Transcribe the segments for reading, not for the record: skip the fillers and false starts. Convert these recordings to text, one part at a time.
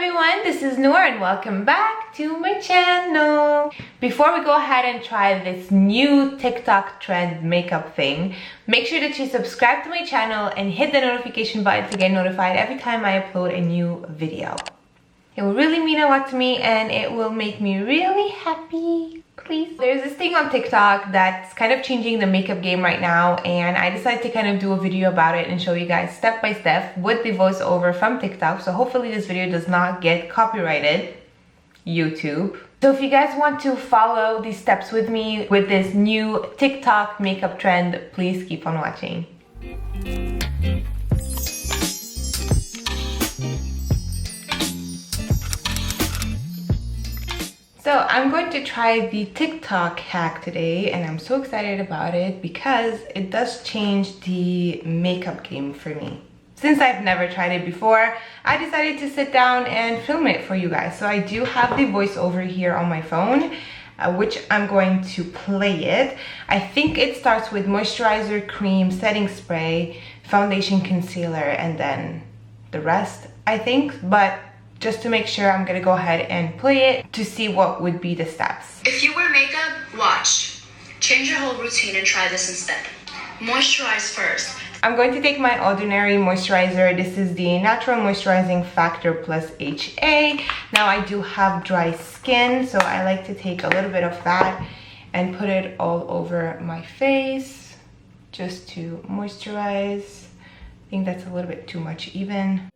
everyone, this is Noor and welcome back to my channel. Before we go ahead and try this new TikTok trend makeup thing, make sure that you subscribe to my channel and hit the notification button to get notified every time I upload a new video. It will really mean a lot to me and it will make me really happy. Please. There's this thing on TikTok that's kind of changing the makeup game right now, and I decided to kind of do a video about it and show you guys step by step with the voiceover from TikTok. So hopefully this video does not get copyrighted, YouTube. So if you guys want to follow these steps with me with this new TikTok makeup trend, please keep on watching. So I'm going to try the TikTok hack today, and I'm so excited about it because it does change the makeup game for me. Since I've never tried it before, I decided to sit down and film it for you guys. So I do have the voiceover here on my phone, which I'm going to play it. I think it starts with moisturizer, cream, setting spray, foundation, concealer, and then the rest, I think. But just to make sure, I'm gonna go ahead and play it to see what would be the steps. If you wear makeup, watch. Change your whole routine and try this instead. Moisturize first. I'm going to take my Ordinary moisturizer. This is the Natural Moisturizing Factor Plus HA. Now I do have dry skin, so I like to take a little bit of that and put it all over my face just to moisturize. I think that's a little bit too much even.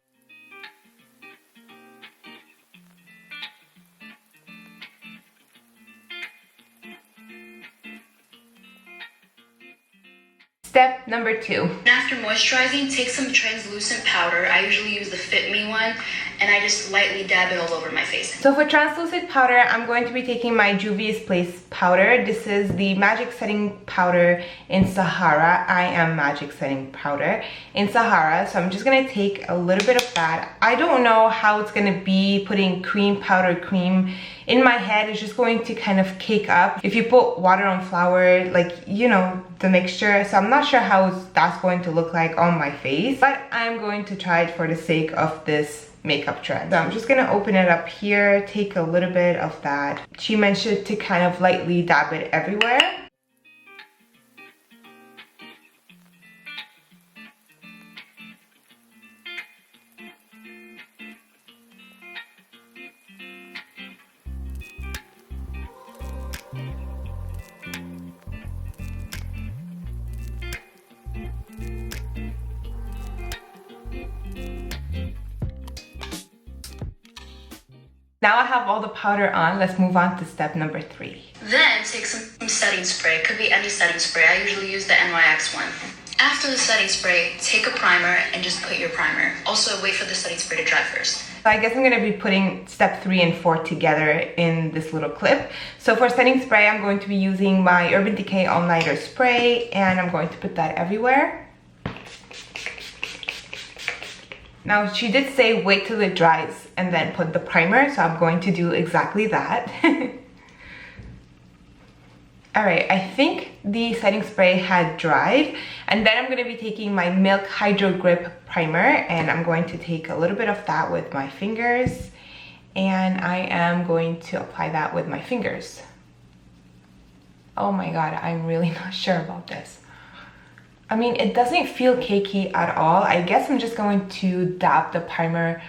Step number 2. After moisturizing, take some translucent powder. I usually use the Fit Me one, and I just lightly dab it all over my face. So for translucent powder, I'm going to be taking my Juvias Place powder. This is the Magic Setting Powder in Sahara. I am Magic Setting Powder in Sahara. So I'm just going to take a little bit of that. I don't know how it's going to be putting powdered cream in my head. It's just going to kind of cake up if you put water on flour, like, you know, the mixture. So I'm not sure how that's going to look like on my face, but I'm going to try it for the sake of this makeup trend. So I'm just gonna open it up here, take a little bit of that. She mentioned to kind of lightly dab it everywhere. Now I have all the powder on, let's move on to step number 3. Then take some setting spray. It could be any setting spray. I usually use the NYX one. After the setting spray, take a primer and just put your primer. Also, wait for the setting spray to dry first. So I guess I'm going to be putting step 3 and 4 together in this little clip. So for setting spray, I'm going to be using my UrbanDecay All Nighter spray, and I'm going to put that everywhere. Now, she did say wait till it dries and then put the primer, so I'm going to do exactly that. Alright, I think the setting spray had dried, and then I'm going to be taking my Milk Hydro Grip Primer, and I'm going to take a little bit of that with my fingers, and I am going to apply that with my fingers. Oh my god, I'm really not sure about this. I mean, it doesn't feel cakey at all. I guess I'm just going to dab the primer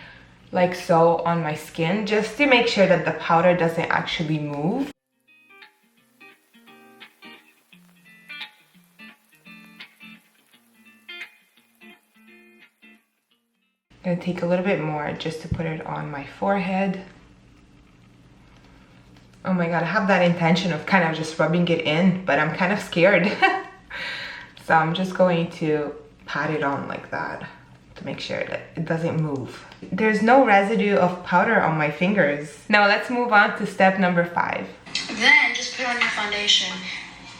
like so on my skin just to make sure that the powder doesn't actually move. I'm gonna take a little bit more just to put it on my forehead. Oh my god, I have that intention of kind of just rubbing it in, but I'm kind of scared. So I'm just going to pat it on like that to make sure that it doesn't move. There's no residue of powder on my fingers. Now let's move on to step number 5. Then just put on your foundation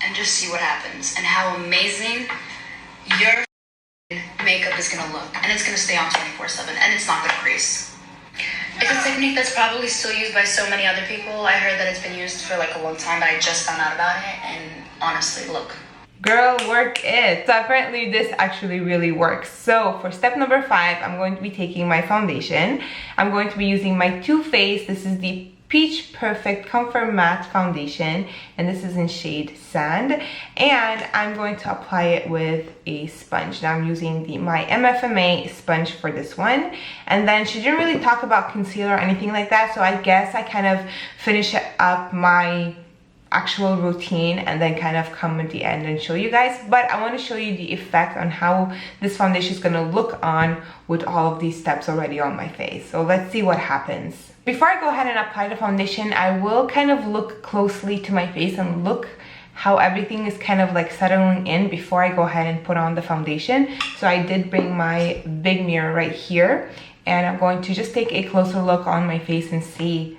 and just see what happens and how amazing your makeup is gonna look. And it's gonna stay on 24/7 and it's not gonna crease. It's a technique that's probably still used by so many other people. I heard that it's been used for like a long time, but I just found out about it, and honestly, look. Girl, work it. So apparently this actually really works. So for step number 5, I'm going to be taking my foundation. I'm going to be using my Too Faced. This is the Peach Perfect Comfort Matte Foundation, and this is in shade Sand. And I'm going to apply it with a sponge. Now I'm using my MFMA sponge for this one. And then she didn't really talk about concealer or anything like that, so I guess I kind of finish up my actual routine and then kind of come at the end and show you guys. But I want to show you the effect on how this foundation is going to look on with all of these steps already on my face. So let's see what happens. Before I go ahead and apply the foundation, I will kind of look closely to my face and look how everything is kind of like settling in before I go ahead and put on the foundation. So I did bring my big mirror right here, and I'm going to just take a closer look on my face and see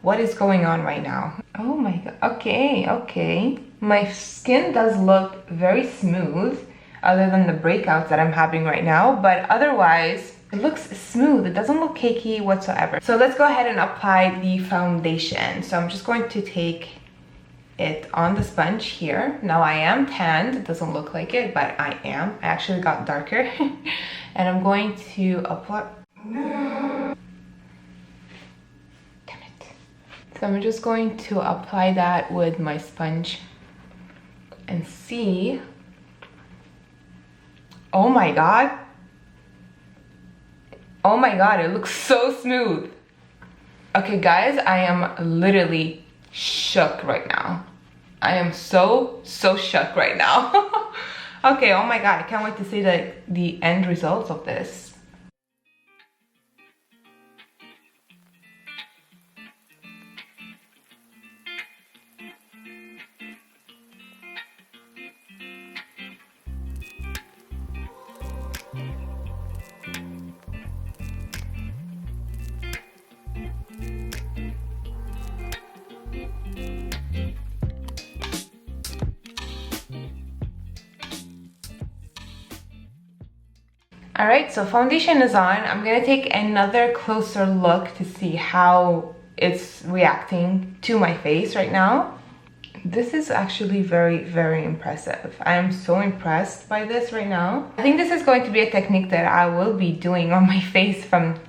what is going on right now. Oh my god. Okay. My skin does look very smooth, other than the breakouts that I'm having right now, but otherwise it looks smooth. It doesn't look cakey whatsoever. So let's go ahead and apply the foundation. So I'm just going to take it on the sponge here. Now I am tanned. It doesn't look like it, but I am. I actually got darker. And I'm going to apply. So I'm just going to apply that with my sponge and see. Oh my god. Oh my god, it looks so smooth. Okay guys, I am literally shook right now. I am so shook right now. Okay, oh my god, I can't wait to see the end results of this. Alright, so foundation is on. I'm gonna take another closer look to see how it's reacting to my face right now. This is actually very impressive. I am so impressed by this right now. I think this is going to be a technique that I will be doing on my face from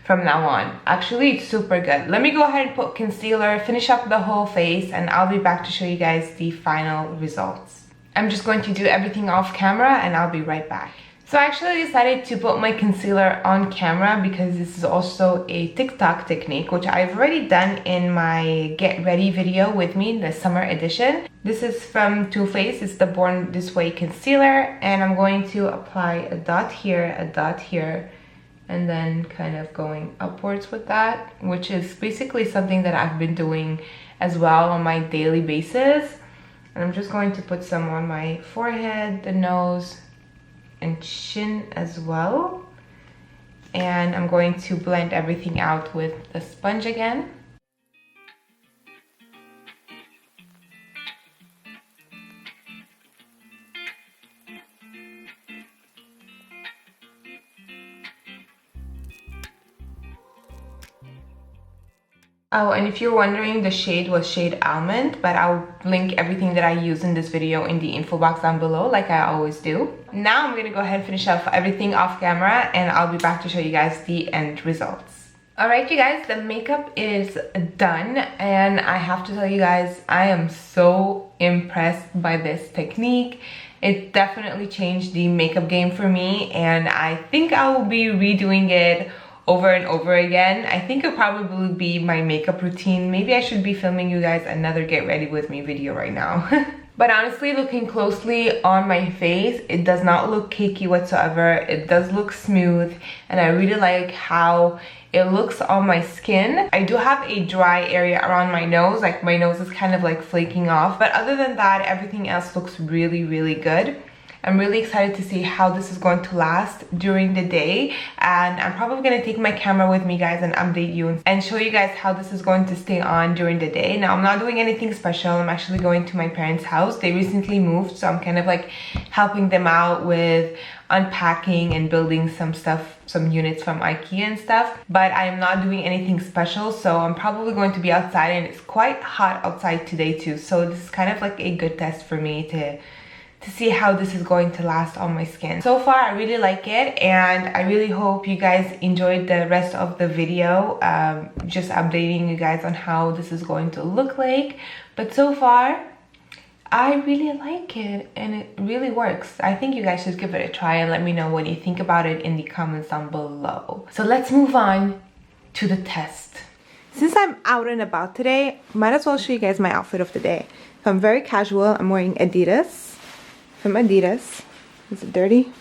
now on. Actually, it's super good. Let me go ahead and put concealer, finish up the whole face, and I'll be back to show you guys the final results. I'm just going to do everything off camera and I'll be right back. So I actually decided to put my concealer on camera because this is also a TikTok technique, which I've already done in my Get Ready video with me, the summer edition. This is from Too Faced. It's the Born This Way concealer, and I'm going to apply a dot here, and then kind of going upwards with that, which is basically something that I've been doing as well on my daily basis. And I'm just going to put some on my forehead, the nose, and chin as well. And I'm going to blend everything out with the sponge again. Oh, and if you're wondering, the shade was shade Almond, but I'll link everything that I use in this video in the info box down below, like I always do. Now I'm gonna go ahead and finish off everything off camera, and I'll be back to show you guys the end results. Alright you guys, the makeup is done, and I have to tell you guys, I am so impressed by this technique. It definitely changed the makeup game for me, and I think I will be redoing it over and over again. I think it'll probably be my makeup routine. Maybe I should be filming you guys another Get Ready With Me video right now. But honestly, looking closely on my face, it does not look cakey whatsoever. It does look smooth, and I really like how it looks on my skin. I do have a dry area around my nose, like my nose is kind of like flaking off, but other than that, everything else looks really good. I'm really excited to see how this is going to last during the day, and I'm probably going to take my camera with me guys and update you and show you guys how this is going to stay on during the day. Now I'm not doing anything special. I'm actually going to my parents' house. They recently moved, so I'm kind of like helping them out with unpacking and building some stuff, some units from IKEA and stuff, but I am not doing anything special. So I'm probably going to be outside, and it's quite hot outside today too, so this is kind of like a good test for me to to see how this is going to last on my skin. So far, I really like it, and I really hope you guys enjoyed the rest of the video, just updating you guys on how this is going to look like. But so far, I really like it, and it really works. I think you guys should give it a try and let me know what you think about it in the comments down below. So let's move on to the test. Since I'm out and about today, might as well show you guys my outfit of the day. So I'm very casual. I'm wearing Adidas from Adidas. Is it dirty?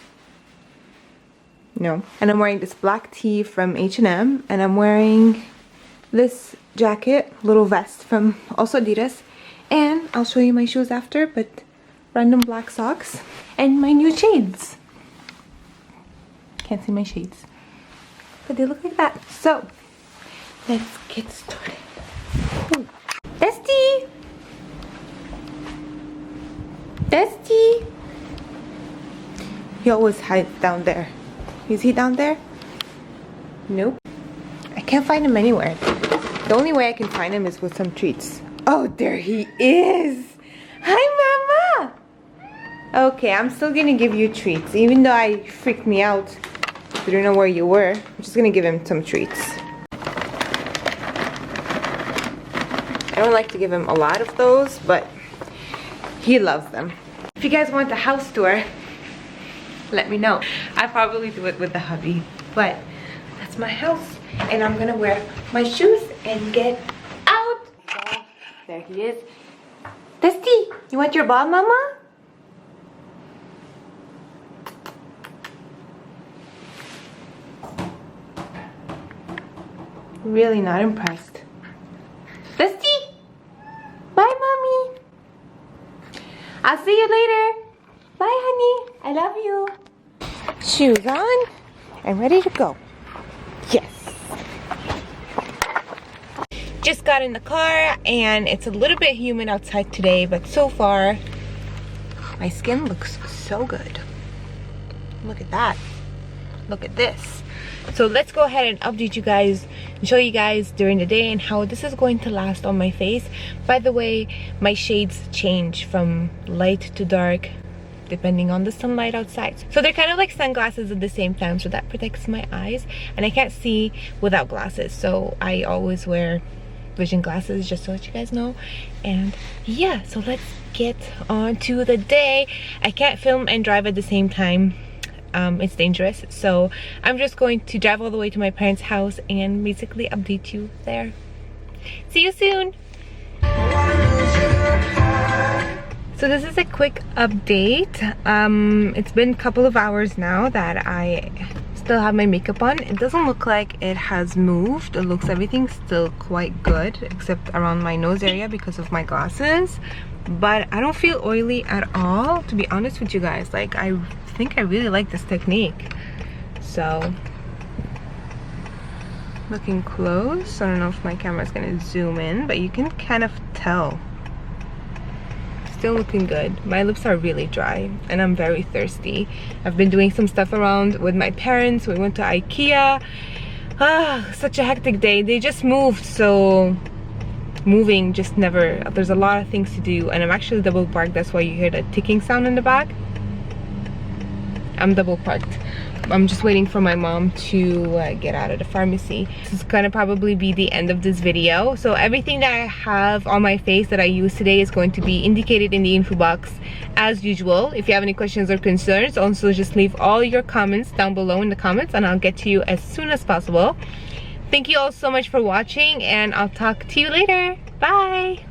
No. And I'm wearing this black tee from H&M, and I'm wearing this jacket, little vest from also Adidas. And I'll show you my shoes after, but random black socks and my new shades. Can't see my shades, but they look like that. So let's get started. Ooh. Dusty! Dusty! He always hides down there. Is he down there? Nope. I can't find him anywhere. The only way I can find him is with some treats. Oh, there he is! Hi, Mama! Okay, I'm still gonna give you treats. Even though I freaked me out, I don't know where you were. I'm just gonna give him some treats. I don't like to give him a lot of those, but he loves them. If you guys want a house tour, let me know. I probably do it with the hubby, but that's my house, and I'm gonna wear my shoes and get out. There he is. Dusty, you want your ball, Mama? Really not impressed. Dusty! Bye, Mommy. I'll see you later. Bye, honey. I love you. Shoes on and ready to go. Yes. Just got in the car, and it's a little bit humid outside today, but so far my skin looks so good. Look at that. Look at this. So let's go ahead and update you guys and show you guys during the day and how this is going to last on my face. By the way, my shades change from light to dark depending on the sunlight outside. So they're kind of like sunglasses at the same time, so that protects my eyes, and I can't see without glasses, so I always wear vision glasses, just to let you guys know. And yeah, so let's get on to the day. I can't film and drive at the same time. It's dangerous, so I'm just going to drive all the way to my parents' house and basically update you there. See you soon. So this is a quick update. It's been a couple of hours now that I still have my makeup on. It doesn't look like it has moved. It looks everything's still quite good except around my nose area because of my glasses, but I don't feel oily at all, to be honest with you guys. Like, I think I really like this technique. So looking close, I don't know if my camera's gonna zoom in, but you can kind of tell. Still looking good. My lips are really dry and I'm very thirsty. I've been doing some stuff around with my parents. We went to IKEA. Such a hectic day. They just moved, so moving just never, there's a lot of things to do, and I'm actually double parked. That's why you hear the ticking sound in the back. I'm double parked. I'm just waiting for my mom to get out of the pharmacy. This is gonna probably be the end of this video. So everything that I have on my face that I use today is going to be indicated in the info box as usual. If you have any questions or concerns, also just leave all your comments down below in the comments and I'll get to you as soon as possible. Thank you all so much for watching, and I'll talk to you later. Bye!